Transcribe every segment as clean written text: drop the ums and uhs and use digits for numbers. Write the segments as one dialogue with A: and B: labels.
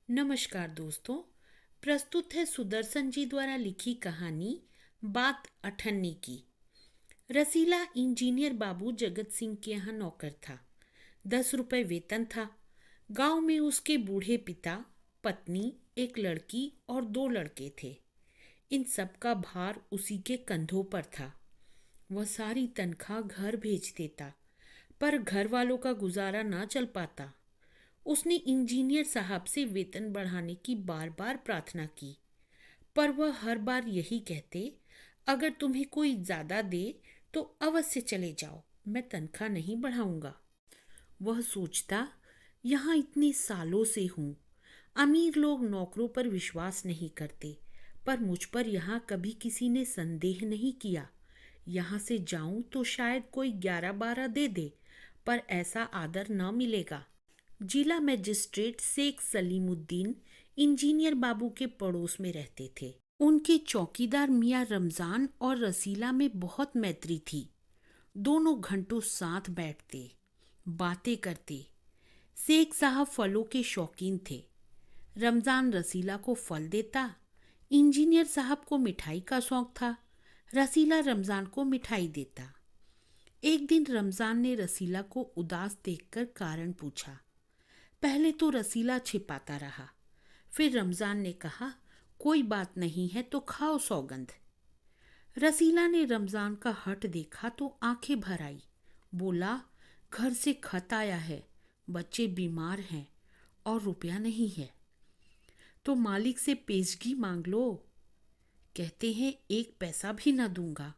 A: नमस्कार दोस्तों। प्रस्तुत है सुदर्शन जी द्वारा लिखी कहानी बात अठन्नी की। रसीला इंजीनियर बाबू जगत सिंह के यहाँ नौकर था। 10 रुपए वेतन था। गांव में उसके बूढ़े पिता, पत्नी, एक लड़की और 2 लड़के थे। इन सब का भार उसी के कंधों पर था। वह सारी तनख्वाह घर भेज देता, पर घर वालों का गुजारा ना चल पाता। उसने इंजीनियर साहब से वेतन बढ़ाने की बार बार प्रार्थना की, पर वह हर बार यही कहते, अगर तुम्हें कोई ज्यादा दे तो अवश्य चले जाओ, मैं तनख्वाह नहीं बढ़ाऊंगा। वह सोचता, यहाँ इतने सालों से हूँ। अमीर लोग नौकरों पर विश्वास नहीं करते, पर मुझ पर यहाँ कभी किसी ने संदेह नहीं किया। यहाँ से जाऊं तो शायद कोई 11-12 दे दे, पर ऐसा आदर न मिलेगा। जिला मजिस्ट्रेट शेख सलीमुद्दीन इंजीनियर बाबू के पड़ोस में रहते थे। उनके चौकीदार मियाँ रमजान और रसीला में बहुत मैत्री थी। दोनों घंटों साथ बैठते, बातें करते। शेख साहब फलों के शौकीन थे। रमजान रसीला को फल देता। इंजीनियर साहब को मिठाई का शौक था। रसीला रमजान को मिठाई देता। एक दिन रमजान ने रसीला को उदास देखकर कारण पूछा। पहले तो रसीला छिपाता रहा, फिर रमजान ने कहा, कोई बात नहीं है तो खाओ सौगंध। रसीला ने रमजान का हट देखा तो आंखें भर आई। बोला, घर से खत आया है, बच्चे बीमार हैं और रुपया नहीं है, तो मालिक से पेशगी मांग लो। कहते हैं 1 पैसा भी न दूंगा।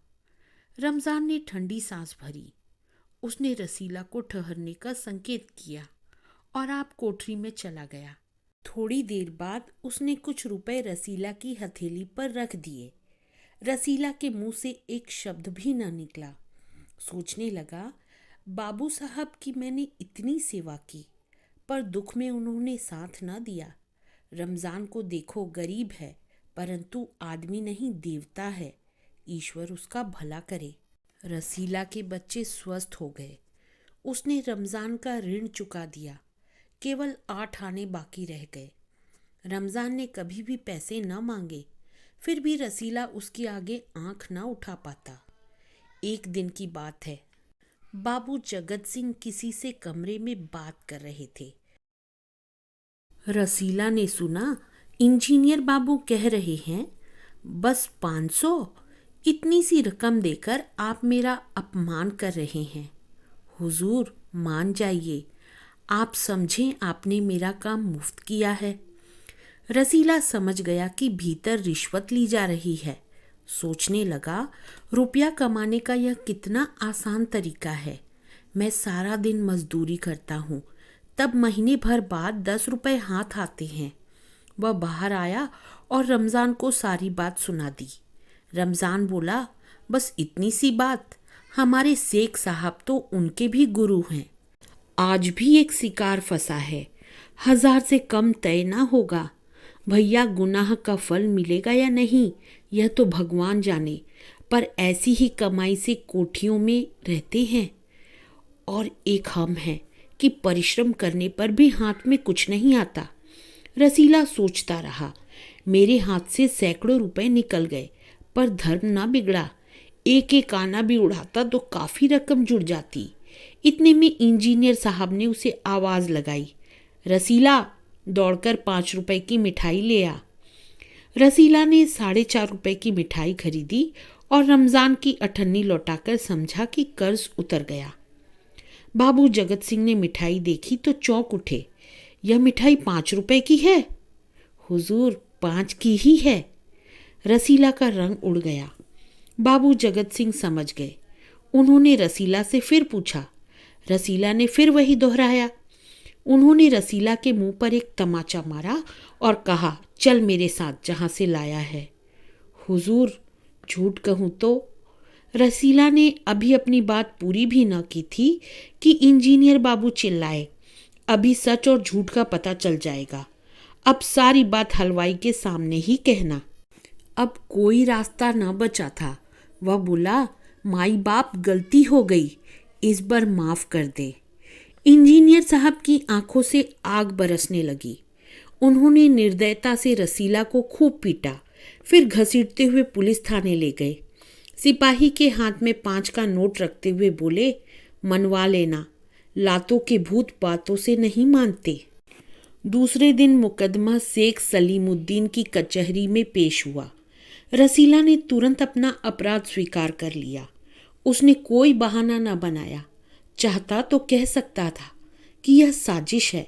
A: रमजान ने ठंडी सांस भरी। उसने रसीला को ठहरने का संकेत किया और आप कोठरी में चला गया। थोड़ी देर बाद उसने कुछ रुपए रसीला की हथेली पर रख दिए। रसीला के मुंह से एक शब्द भी न निकला। सोचने लगा, बाबू साहब की मैंने इतनी सेवा की, पर दुख में उन्होंने साथ न दिया। रमजान को देखो, गरीब है, परंतु आदमी नहीं देवता है। ईश्वर उसका भला करे। रसीला के बच्चे स्वस्थ हो गए। उसने रमजान का ऋण चुका दिया। केवल 8 आने बाकी रह गए। रमजान ने कभी भी पैसे न मांगे, फिर भी रसीला उसके आगे आंख न उठा पाता। एक दिन की बात है। बाबू जगत सिंह किसी से कमरे में बात कर रहे थे। रसीला ने सुना, इंजीनियर बाबू कह रहे हैं, बस 500, इतनी सी रकम देकर आप मेरा अपमान कर रहे हैं। हुजूर, मान जाइए, आप समझें आपने मेरा काम मुफ्त किया है। रसीला समझ गया कि भीतर रिश्वत ली जा रही है। सोचने लगा, रुपया कमाने का यह कितना आसान तरीका है। मैं सारा दिन मजदूरी करता हूँ, तब महीने भर बाद 10 रुपए हाथ आते हैं। वह बाहर आया और रमजान को सारी बात सुना दी। रमजान बोला, बस इतनी सी बात? हमारे शेख साहब तो उनके भी गुरु हैं। आज भी एक शिकार फंसा है, 1000 से कम तय ना होगा। भैया, गुनाह का फल मिलेगा या नहीं, यह तो भगवान जाने, पर ऐसी ही कमाई से कोठियों में रहते हैं। और एक हम हैं कि परिश्रम करने पर भी हाथ में कुछ नहीं आता। रसीला सोचता रहा, मेरे हाथ से सैकड़ों रुपए निकल गए, पर धर्म ना बिगड़ा। एक एक आना भी उड़ाता तो काफ़ी रकम जुड़ जाती। इतने में इंजीनियर साहब ने उसे आवाज़ लगाई, रसीला, दौड़कर 5 रुपए की मिठाई ले आ। रसीला ने 4.5 रुपए की मिठाई खरीदी और रमजान की अठन्नी लौटाकर समझा कि कर्ज उतर गया। बाबू जगत सिंह ने मिठाई देखी तो चौंक उठे, यह मिठाई 5 रुपए की है? हुजूर, 5 की ही है। रसीला का रंग उड़ गया। बाबू जगत सिंह समझ गए। उन्होंने रसीला से फिर पूछा। रसीला ने फिर वही दोहराया। उन्होंने रसीला के मुंह पर एक तमाचा मारा और कहा, चल मेरे साथ जहां से लाया है। हुजूर, झूठ कहूं तो? रसीला ने अभी अपनी बात पूरी भी न की थी कि इंजीनियर बाबू चिल्लाए, अभी सच और झूठ का पता चल जाएगा। अब सारी बात हलवाई के सामने ही कहना। अब कोई रास्ता न बचा था। वह बोला, माई बाप, गलती हो गई, इस बार माफ कर दे। इंजीनियर साहब की आंखों से आग बरसने लगी। उन्होंने निर्दयता से रसीला को खूब पीटा, फिर घसीटते हुए पुलिस थाने ले गए। सिपाही के हाथ में 5 का नोट रखते हुए बोले, मनवा लेना, लातों के भूत बातों से नहीं मानते। दूसरे दिन मुकदमा शेख सलीमुद्दीन की कचहरी में पेश हुआ। रसीला ने तुरंत अपना अपराध स्वीकार कर लिया। उसने कोई बहाना न बनाया। चाहता तो कह सकता था कि यह साजिश है,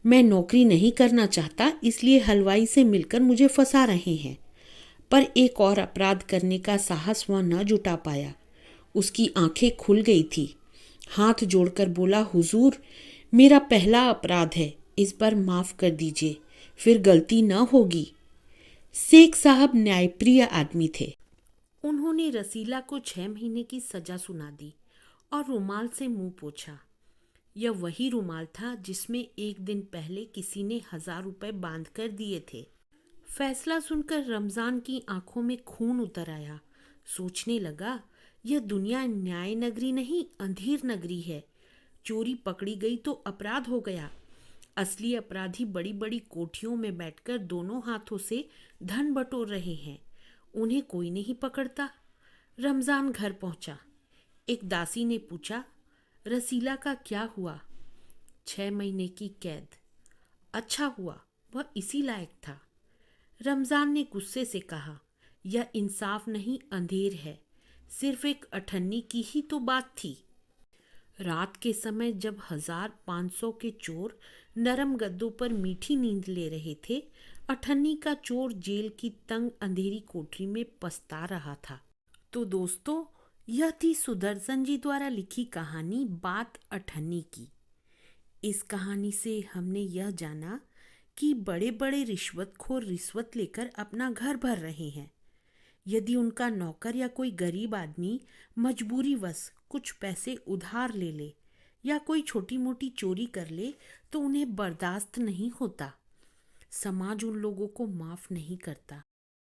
A: मैं नौकरी नहीं करना चाहता, इसलिए हलवाई से मिलकर मुझे फंसा रहे हैं। पर एक और अपराध करने का साहस वह न जुटा पाया। उसकी आंखें खुल गई थी। हाथ जोड़कर बोला, हुजूर, मेरा पहला अपराध है, इस बार माफ़ कर दीजिए, फिर गलती न होगी। शेख साहब न्यायप्रिय आदमी थे। उन्होंने रसीला को 6 महीने की सजा सुना दी और रुमाल से मुंह पोंछा। यह वही रुमाल था जिसमें एक दिन पहले किसी ने 1000 रुपये बांध कर दिए थे। फैसला सुनकर रमज़ान की आंखों में खून उतर आया। सोचने लगा, यह दुनिया न्याय नगरी नहीं, अंधेर नगरी है। चोरी पकड़ी गई तो अपराध हो गया। असली अपराधी बड़ी बड़ी कोठियों में बैठकर दोनों हाथों से धन बटोर रहे हैं। उन्हें कोई नहीं पकड़ता। रमज़ान घर पहुंचा। एक दासी ने पूछा, रसीला का क्या हुआ? 6 महीने की कैद। अच्छा हुआ, वह इसी लायक था। रमज़ान ने गुस्से से कहा, यह इंसाफ नहीं, अंधेर है। सिर्फ एक अठन्नी की ही तो बात थी। रात के समय जब 1500 के चोर नरम गद्दों पर मीठी नींद ले रहे थे, अठन्नी का चोर जेल की तंग अंधेरी कोठरी में पछता रहा था। तो दोस्तों, यह थी सुदर्शन जी द्वारा लिखी कहानी बात अठन्नी की। इस कहानी से हमने यह जाना कि बड़े बड़े रिश्वतखोर रिश्वत लेकर अपना घर भर रहे हैं। यदि उनका नौकर या कोई गरीब आदमी मजबूरीवश कुछ पैसे उधार ले ले या कोई छोटी मोटी चोरी कर ले तो उन्हें बर्दाश्त नहीं होता। समाज उन लोगों को माफ़ नहीं करता।